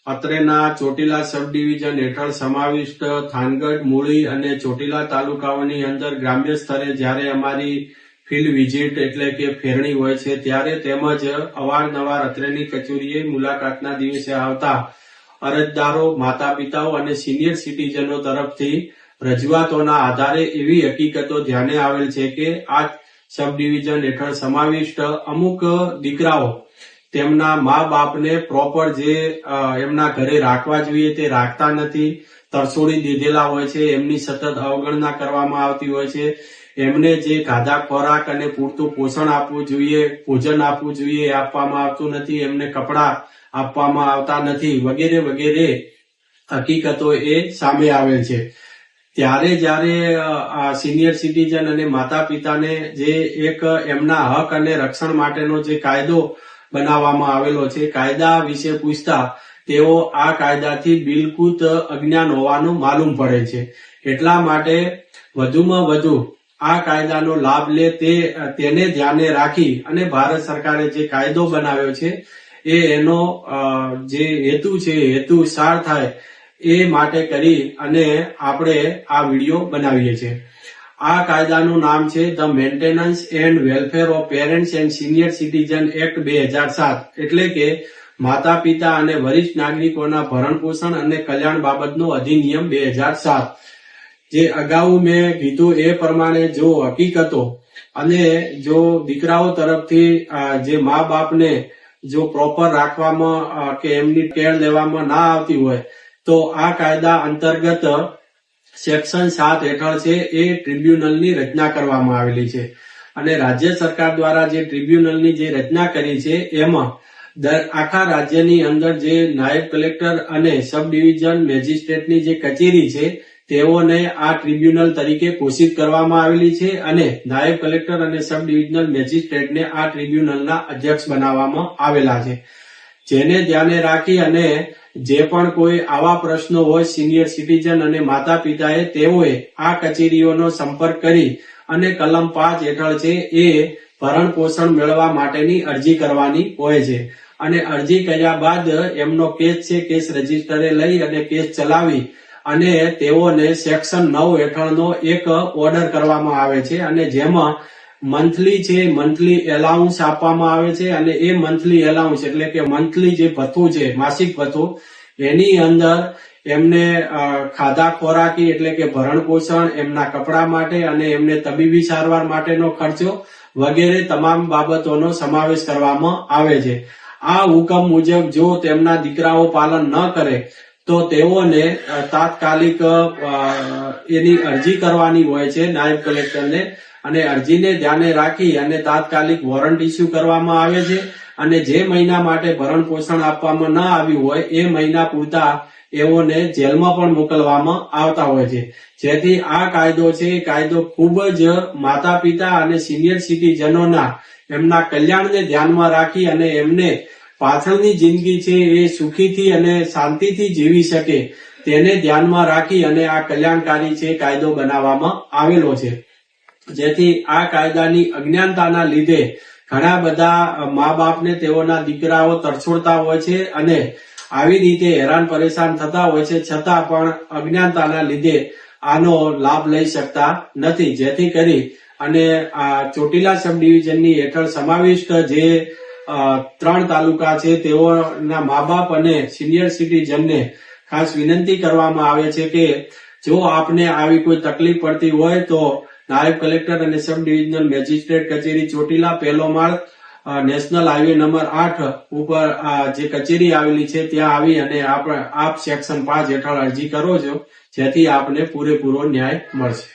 અત્રેના ચોટીલા સબ division હેઠળ સમાવિષ્ટ થાનગઢ, મૂળી અને ચોટીલા તાલુકાઓની અંદર ગ્રામ્ય સ્તરે જ્યારે અમારી ફિલ્ડ વિઝિટ એટલે કે ફેરણી હોય છે ત્યારે તેમજ અવારનવાર અત્રેની કચેરીએ મુલાકાતના દિવસે આવતા અરજદારો, માતા પિતાઓ અને સિનિયર સિટીઝનો તરફથી રજૂઆતોના આધારે એવી હકીકતો ધ્યાને આવેલ છે કે આ સબ ડિવિઝન હેઠળ સમાવિષ્ટ અમુક દીકરાઓ તેમના મા બાપને પ્રોપર જે એમના ઘરે રાખવા જોઈએ તે રાખતા નથી, તરછોડી દીધેલા હોય છે, એમની સતત અવગણના કરવામાં આવતી હોય છે, એમને જે ખાધા ખોરાક અને પૂરતું પોષણ આપવું જોઈએ, ભોજન આપવું જોઈએ એ આપવામાં આવતું નથી, એમને કપડા આપવામાં આવતા નથી વગેરે વગેરે હકીકતો એ સામે આવેલ છે। ત્યારે જયારે સિનિયર સિટીઝન અને માતા પિતાને જે એક એમના હક અને રક્ષણ માટેનો જે કાયદો બનાવવામાં આવેલો છે, કાયદા વિશે પૂછતા તેઓ આ કાયદાથી બિલકુલ અજ્ઞાન હોવાનું માલુમ પડે છે। એટલા માટે વધુમાં વધુ આ કાયદાનો લાભ લે તેને ધ્યાને રાખી અને ભારત સરકારે જે કાયદો બનાવ્યો છે એનો જે હેતુ છે હેતુ સાર થાય એ માટે કરી અને આપણે આ વિડીયો બનાવીએ છીએ। આ કાયદાનું નામ છે the maintenance and welfare of parents and senior citizen act 2007 એટલે કે માતા પિતા અને વરિષ્ઠ નાગરિકોના ભરણ પોષણ અને કલ્યાણ બાબતનો અધિનિયમ 2007। જે અગાઉ મેં કીધું એ પ્રમાણે જો હકીકતો અને જો દીકરાઓ તરફથી જે મા બાપને જો પ્રોપર રાખવામાં કે એમની કેર લેવામાં ના આવતી હોય તો આ કાયદા અંતર્ગત સેક્શન 7 હેઠળ છે એ ટ્રિબ્યુનલની રચના કરવામાં આવેલી છે અને રાજ્ય સરકાર દ્વારા જે ટ્રિબ્યુનલની જે રચના કરી છે એમાં આખા રાજ્યની અંદર જે નાયબ કલેક્ટર અને સબ ડિવિઝન મેજિસ્ટ્રેટની જે કચેરી છે તેઓને આ ટ્રિબ્યુનલ તરીકે ઘોષિત કરવામાં આવેલી છે અને નાયબ કલેક્ટર અને સબ ડિવિઝનલ મેજિસ્ટ્રેટને આ ટ્રિબ્યુનલના અધ્યક્ષ બનાવવામાં આવેલા છે। જેને ધ્યાને રાખી અને જે પણ કોઈ આવા પ્રશ્નો હોય સિનિયર સિટીઝન અને માતા પિતાએ તેઓએ આ કચેરીઓનો સંપર્ક કરી અને કલમ 5 હેઠળ છે એ ભરણ પોષણ મેળવવા માટેની અરજી કરવાની હોય છે અને અરજી કર્યા બાદ એમનો કેસ છે કેસ રજીસ્ટરે લઈ અને કેસ ચલાવી અને તેઓને સેક્શન 9 હેઠળનો એક ઓર્ડર કરવામાં આવે છે અને જેમાં મંથલી એલાઉન્સ આપવામાં આવે છે અને એ મંથલી એલાઉન્સ એટલે કે મંથલી જે ભથ્થું છે માસિક ભથ્થું એની અંદર એમને ખાધા ખોરાકી એટલે કે ભરણ પોષણ, એમના કપડા માટે અને એમને તબીબી સારવાર માટેનો ખર્ચો વગેરે તમામ બાબતોનો સમાવેશ કરવામાં આવે છે। આ હુકમ મુજબ જો તેમના દીકરાઓ પાલન ન કરે તો તેઓને તાત્કાલિક એની અરજી કરવાની હોય છે નાયબ કલેક્ટરને અને અરજીને ધ્યાને રાખી અને તાત્કાલિક વોરંટ ઇસ્યુ કરવામાં આવે છે અને જે મહિના માટે ભરણ પોષણ આપવામાં ન આવ્યું હોય એ મહિના પૂરતા એઓને જેલમાં પણ મોકલવામાં આવતા હોય છે। જેથી આ કાયદો છે એ કાયદો ખૂબ જ માતા પિતા અને સિનિયર સિટીઝનોના એમના કલ્યાણને ધ્યાનમાં રાખી અને એમને પાછળની જિંદગી છે એ સુખીથી અને શાંતિથી જીવી શકે તેને ધ્યાનમાં રાખી અને આ કલ્યાણકારી છે કાયદો બનાવવામાં આવેલો છે। જેથી આ કાયદાની અજ્ઞાનતાના લીધે ઘણા બધા મા બાપને તેઓના દીકરાઓ તરછોડતા હોય છે અને આવી રીતે હેરાન પરેશાન થતા હોય છે છતાં પણ અજ્ઞાનતાના લીધે આનો લાભ લઈ શકતા નથી। જેથી કરી અને આ ચોટીલા સબ ડિવિઝનની હેઠળ સમાવિષ્ટ જે 3 તાલુકા છે તેઓના મા બાપ અને સિનિયર સિટીઝનને ખાસ વિનંતી કરવામાં આવે છે કે જો આપને આવી કોઈ તકલીફ પડતી હોય તો નાયબ કલેક્ટર અને સબ ડિવિઝનલ મેજિસ્ટ્રેટ કચેરી ચોટીલા, પહેલો માળ, નેશનલ હાઈવે નંબર 8 ઉપર જે કચેરી આવેલી છે ત્યાં આવી અને આપ સેક્શન 5 હેઠળ અરજી કરો છો જેથી આપને પૂરેપૂરો ન્યાય મળશે।